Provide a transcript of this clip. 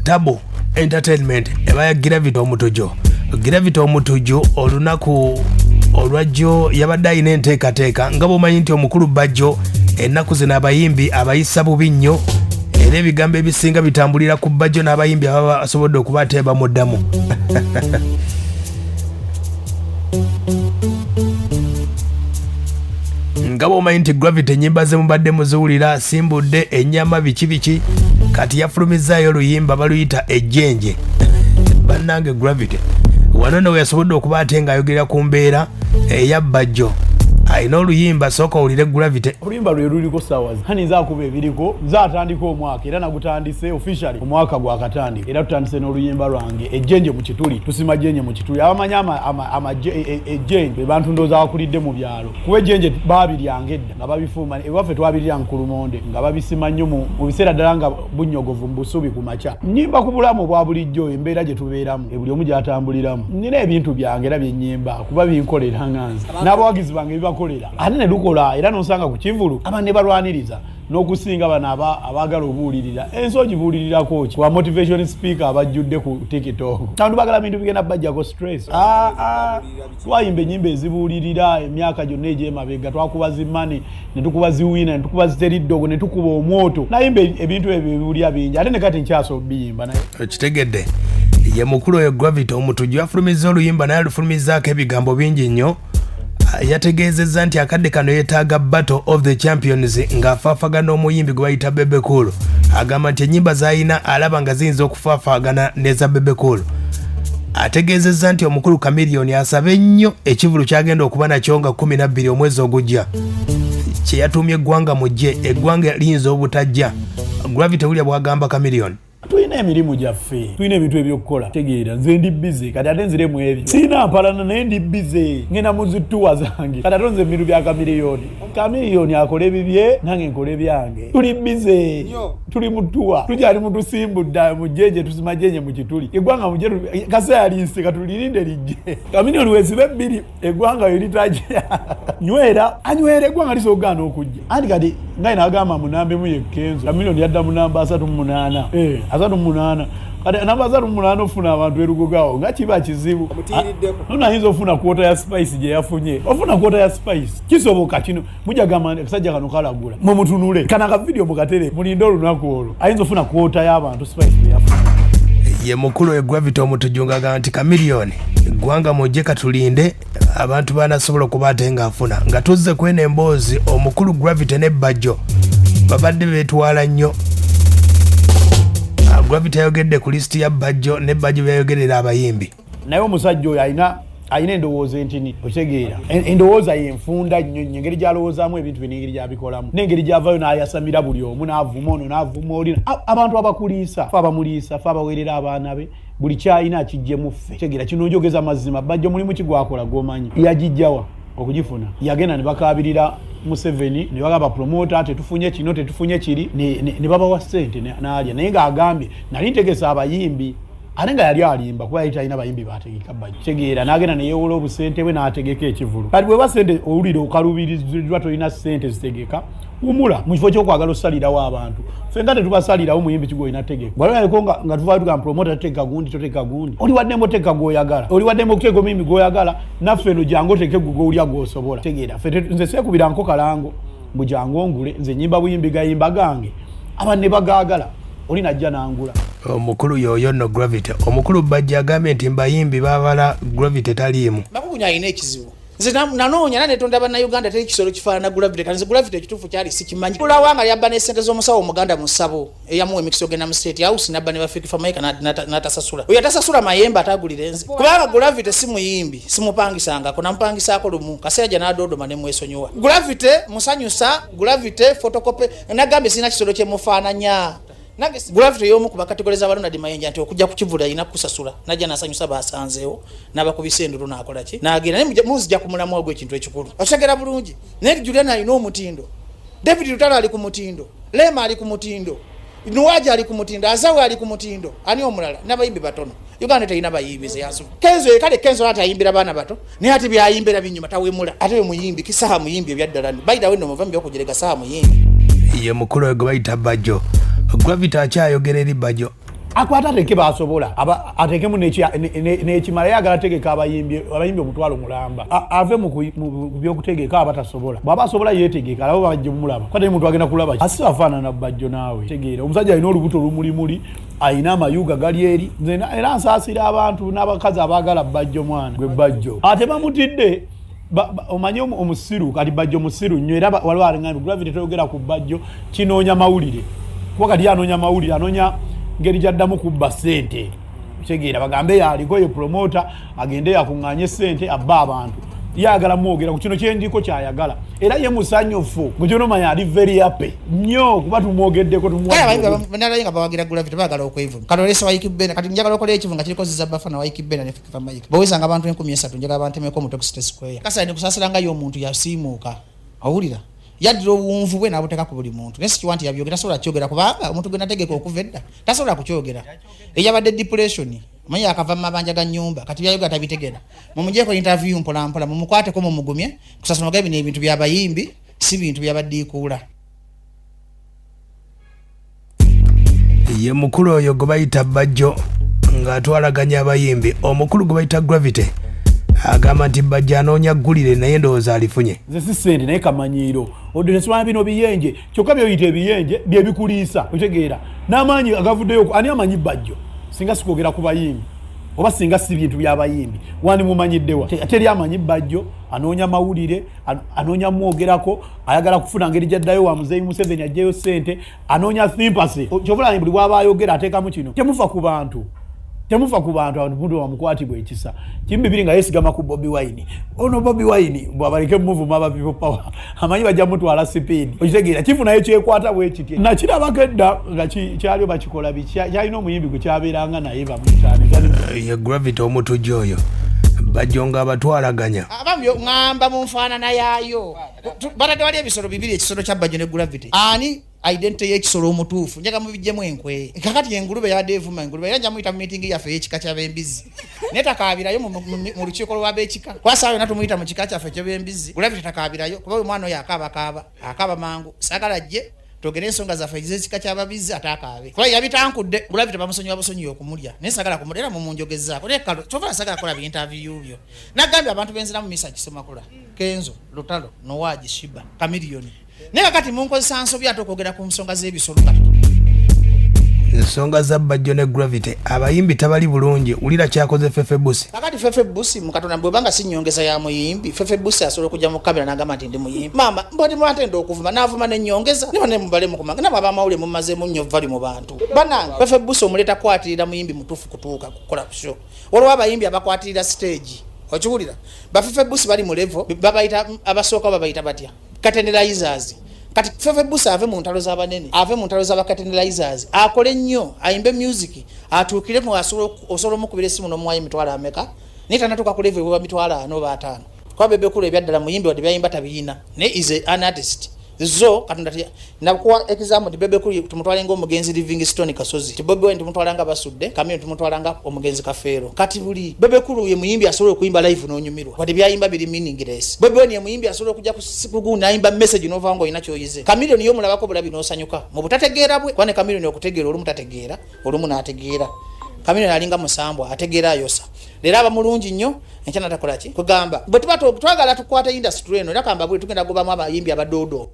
Double Entertainment ebaya Gravity omutujo olunaku olwajjo yabadde ayina enteekateeka nga bw'omanyi nti omukulu Bajjo ennaku zino abayimbi abayisa bubi nnyo era ebigambo ebisinga bitambulira ku Bajjo n'abayimbi ababa basobodde okuba ate bamuddamu. Nga bw'omanyi nti Gravity ennyimba ze mubadde muziwulira asimbudde ennyama biki kati yafulumizaayo oluyimba baluyita ejjenje. Bannange Gravity wano nno yasobodde okuba ate ng'ayogerera ku mbeera eya Bajjo ayina oluyimba sooka owulire Gravity. Oluyimba lwe luliko ssaawa hani zaakuba ebiriko zaatandika omwaka era nagutandise officially omwaka gwakatandika era tutandise n'oluyimba lwange ejjenje mu kituli tusima jjenje mu kituli abamanya ejjenje be bantu ndooza bakulidde mu byalo kuba ejjenje baabiryanga edda nga babifuuma ewaffe twabirya nkulumonde nga babisima nnyo mu biseera ddala nga bunnyogovu mu busubi ku makya nnyimba ku bulamu bwa bulijjo embeera gye tubeeramu buli omu gy'atambuliramu nina ebintu byange era bye nnyimba kuba binkolera nganze n'abawagizi bange kolera ate ne lukola era nosanga ku kivulu abanne balwaniriza n'okusinga bano abaagala obuulirira ensonyi buulirirako ki wa motivation speaker abajjudde ku TikTok abantu bagala bintu bigenda bajjako stress twayimba ennyimba ezibuulirira emyaka gyonna egy'emabega twakuba zimane ne tukuba ziwina ne tukuba ziteriddogo ne tukuba omwoto nayimba ebintu ebyo ebiwulira bingi ate ne kati nkyaso obiyimba naye okitegedde ye mukulu oyo Gravity omutuju afulumiza oluyimba naye alufulumizaako ebigambo bingi nnyo. Yategeezezza nti akadde kano yeetaaga Battle of the Champions ng'afaafagana omuyimbi gwe bayita Bebe Cool. Agamba nti ennyimba z'ayina alaba nga ziyinza okufaafagana n'eza Bebe Cool. Ategeezezza nti omukulu Chameleon asabe nnyo ekivulu kyagenda okuba nakyo nga 12 omwezi ogujja kye yatuumye eggwanga mu gye eggwanga liyinza obutajja. Gravity wulya bw'agamba Chameleon. Tulina emirimu gyaffe tulina ebintu ebyokukola tegeera nze ndi bize kati ate nziremu ebyo siina mpalana naye ndi bize ngenda mu zituwa zange kati ate nze ebintu bya Chameleon akola ebibye nange nkola ebyange tuli bize tuli mutuwa tukyali mu tusimbudda mu jjenje tusima jjenje mu kituli eggwanga mu gye kaseera linse katulirinde lijje Chameleon weesibe bbiri eggwanga yo litajja anywera eggwanga lisogaana okujja anti kati nga inagamba munambe mu yekkenzo Chameleon yadda mu namba 38 38 kati namba 38 ofuna abantu erugogawo nga kiba kizibu nonayinza ofuna kwota ya spice gye yafunye ofuna kwota ya spice kisoboka kino mujagamba kasajja kano kalagula mwe mutunule kana ka video mukatere mulinde olunaku olwo ayinza ofuna kwota y'abantu spice gye yafunye. Ye mukulu we Gravity omutujungaga nti Chameleon eggwanga mujje katulinde abantu banasobola okuba ate ng'afuna nga tuzze kwena emboozi omukulu Gravity ne Bajjo babadde beetwala nnyo. Gravity ayogedde ku listi ya Bajjo ne Bajjo byayogerera abayimbi naye omusajja oyo ayina endowooza entini otegeera endowooza yenfunda nnyo engeri gyalowoozaamu ebintu bye n'engeri gyabikolamu n'engeri gyavayo n'ayasamira buli omu n'avuma ono n'avuma oli abantu abakuliisa fe abamuliisa fe abaweerera abaana be buli kyayina akijjemu ffe tegeera kino njogeza mazima Bajjo mulimu kigwakola gwomanyi yagijjawa okugifuna yagenda ne bakabirira Museveni ne bagamba promoter tetufunye kino tetufunye kiri ne babawa ssente n'alya naye ng'agambye nali ntegesa abayimbi ate nga yali alimba kuba yali talina abayimbi baategeka Bajjo tegeera n'agenda ne yeewola obusente bwe n'ategeka ekivulu kati bwe basente owulire okalubirizibwa tolina ssente zitegeka wumula mu kifo ky'okwagala osalirawo abantu ffe nga tetubasalirawo muyimbi kigoyina tegeka bwalabeko nga tuvaayo tugamba promoter toteka gundi toteka gundi oli waddembe oteeka gw'oyagala oli waddembe okuteeka omuyimbi gw'oyagala naffe eno jangu oteeke gw'olya gw'osobola tegeera ffe nze seekubiranko kalango mbu jangu ongule nze nyimba buyimbi gayimba gange abanne bagaagala oli najja nangula. Omukulu yoyo no Gravity omukulu Bajjo agambye nti mbayimbi babala Gravity taliimu bakukunya ayina ekizibu nze nanoonya nanetonda bannayuganda teri kisolo kifaanana Gravity kanze Gravity ekituufu kyali sikimanyi kulawanga yabba n'essente z'omusawo omuganda mu ssabo eyamuwa emikisa ogenda mu state house nabba ne bafiki famaika n'atasasula oyo atasasula mayembe atagulira enze kubanga Gravity si muyimbi simupangisangako nampangisaako lumu kaseera gye n'adoodoma ne mwesonyiwa Gravity musanyusa Gravity photocopy nagambye sirina kisolo kyemufaananya Gravity y'omu ku bakategoleza abalonda di mayanja nti okujja ku kivula alina kusasula najja nasanyusa basanzeewo n'abakubisa endulu n'akola ki n'agenda naye muzijja ku mulamwa gw'ekintu ekikulu otegera bulungi naye Juliana alina omutindo David Lutalo ali ku mutindo Lema ali ku mutindo Nuwaja ali ku mutindo Azawe ali ku mutindo ani omulala n'abayimbi batono Uganda teyina bayimbi zeyasu Kenzo atayimbira baana bato naye ati byayimbira binyuma tawemula ate muyimbi kisaha muyimbi ebyaddala bayida wenno muvambi okujerega saha muyimbi ye mukulu we bayita Bajjo Gravity akyayogera eri Bajjo akwata ateke basobola atekemu n'ekimala yagala ategeka abayimbi omutwalo mulamba ave mu byokutegeka abatasobola bw'aba asobola yeetegeka alabo bajje mumulaba kwate muntu agenda kulaba asi afaanana Bajjo naawe tegeera omusajja alina olubuto lumulimuli ayina amayuga gali eri nze era nsaasira abantu n'abakazi abaagala Bajjo mwana gwe Bajjo ate bamutidde omanyi omusiru kati Bajjo musiru nnyo era waliwo alingambye Gravity toyogera ku Bajjo kinoonya mawulire kuba kati anoonya mawulire anoonya ngeri gyaddamu kubba ssente kitegeera bagambe yaliko ye promota agende yakuŋŋaanye ssente abba abantu yagala mwogera ku kino kyendiko kyayagala era ye musanyufu gukyonomanya ali very happy nnyo kuba tumwogeddeko tumwanalayinga bawagira Gravity bagala okwevuma katolesa waikibena kati njagala okola ekivu nga kiriko zizabafana waikibena ne fifa mayika bowezanga abantu 13 njagala abantu emeko mu Toxteth Square kasani kusasiranga yo omuntu yasiimuuka awulira yadiro obuwunvu bwe nabuteka ku buli muntu nesi kiwanti yabyogera tasobola kyogera kubanga omuntu gwe nategeka okuvedda tasobola kukyogera eyabadde depression manya akava mabanja ga nyumba kati byayoga tabitegera mumujeko interview mpola mpola mumukwate ko mumugumye kusasana gabi ne ebintu byabayimbi si bintu byabaddiikula ye mukulu oyo gwe bayita Bajjo ng'atwalaganya abayimbi omukulu gwe bayita Gravity agamba nti Bajjo anoonya ggulire naye ndowooza alifunye nze si ssente naye kamanyiiro oddenesibana bino biyenje kyokka byoyita ebiyenje bye bikuliisa otegeera n'amaanyi agavuddeyo ani amanyi Bajjo singa sikwogera ku bayimbi oba singa si bintu by'abayimbi wani mumanyiddewa teri amanyi Bajjo anoonya mawulire anoonya mwogerako ayagala kufuna ngeri gyaddayo wa Muzeeyi Museveni ajjeyo ssente anoonya sympathy kyobulamu buli bw'aba ayogera ateekamu kino temufa ku bantu abantu muntu wamukwatibwa ekisa kimbibiri nga yesigama ku Bobi Wine ono Bobi Wine bwabaleke move maba people power amanyi bajja mutwala speed okitegeera kifuna ekyekwata bwe kiti nakirabako edda nga kyalyo bakikola kyalina omuyimbi gwe kyabeeranga naye bamutane ye Gravity omutujja oyo Bajjo nga abatwalaganya abambyo ngamba mu nfaanana yaayo batadde wali ebisolo bibiri ekisolo kya Bajjo ne Gravity ani identity y'ekisolo omutuufu njaga mubijjemu enkwe kakati engulube yabadde evuma engulube era nja muyita mu meeting yaffe ey'ekika ky'abembizi naye takaabirayo mu lukiiko lw'abeekika kwasaayo natumuyita mu kika kyaffe ky'abembizi Gravity takaabirayo kuba omwana oyo akaaba mangu saagala ajje togere ensonga zaffe ez'ekika ky'ababizi atakaabe kuba yabitankudde Gravity bamusonyiwa busonyiwa okumulya naye saagala kumulya era mumunjogezaako naye kyova saagala kola bi-interview byo nagambye abantu benzira mu misa kisemakula Kenzo Lutalo Nowaji Shiba Chameleon naye kati munkozesa nsobi ate okwogera ku nsonga z'ebisolo ensonga za Bajjo ne Gravity abayimbi tabali bulungi ulira kyakoze Fefe Busi kakati Fefe Busi mukatonda bwebanga si nnyongeza ya muyimbi Fefe Busi asobola okujja mu kamera n'agamba nti ndi muyimbi mama mboti mwatenda okuvuma n'avuma n'ennyongeza niba ne mubale mukumanga namwe abamawulire mumazeemu nnyo vali mu bantu banange Fefe Busi omuleeta kwatirira muyimbi mutuufu kutuuka kukola show waliwo abayimbi abakwatirira stage okiwulira bafefe Busi bali mu level babayita abasooka babayita batya categorizers kati Fefe Busi ave mu ntalo z'abanene ave mu ntalo z'abakategorizers akole nnyo ayimbe music atuukire mu osobola mukubira essimu n'omuwayi emitwalo ameka naye tanatuuka ku level bwa mitwalo 4 oba 5 kwa bebe kule ebyaddala muyimbi wadde byayimba tabiyina ne is an artist zo katonda nakuwa example ti bebe kuli tumutwala ng'omugenzi Livingstone Kasozi ti Bobi Wine tumutwala nga basudde Chameleon tumutwala nga omugenzi Kafeero kati buli bebe kulu ye muyimbi asobola okuyimba live n'onyumirwa wadde byayimba biri meaningless Bobi Wine ye muyimbi asobola okujja ku nayimba message n'ova ngo ina kyoyize Chameleon yo mulabako bulabi n'osanyuka mu butategeera bwe kwane Chameleon okutegeera olumu tategeera olumu n'ategeera Chameleon alinga musambwa ategeera ayosa lera aba mulungi nnyo enkyana takola ki kugamba bwe tuba twagala tukwata industry eno era kamba bwe tugenda gobamu abayimbi abadodo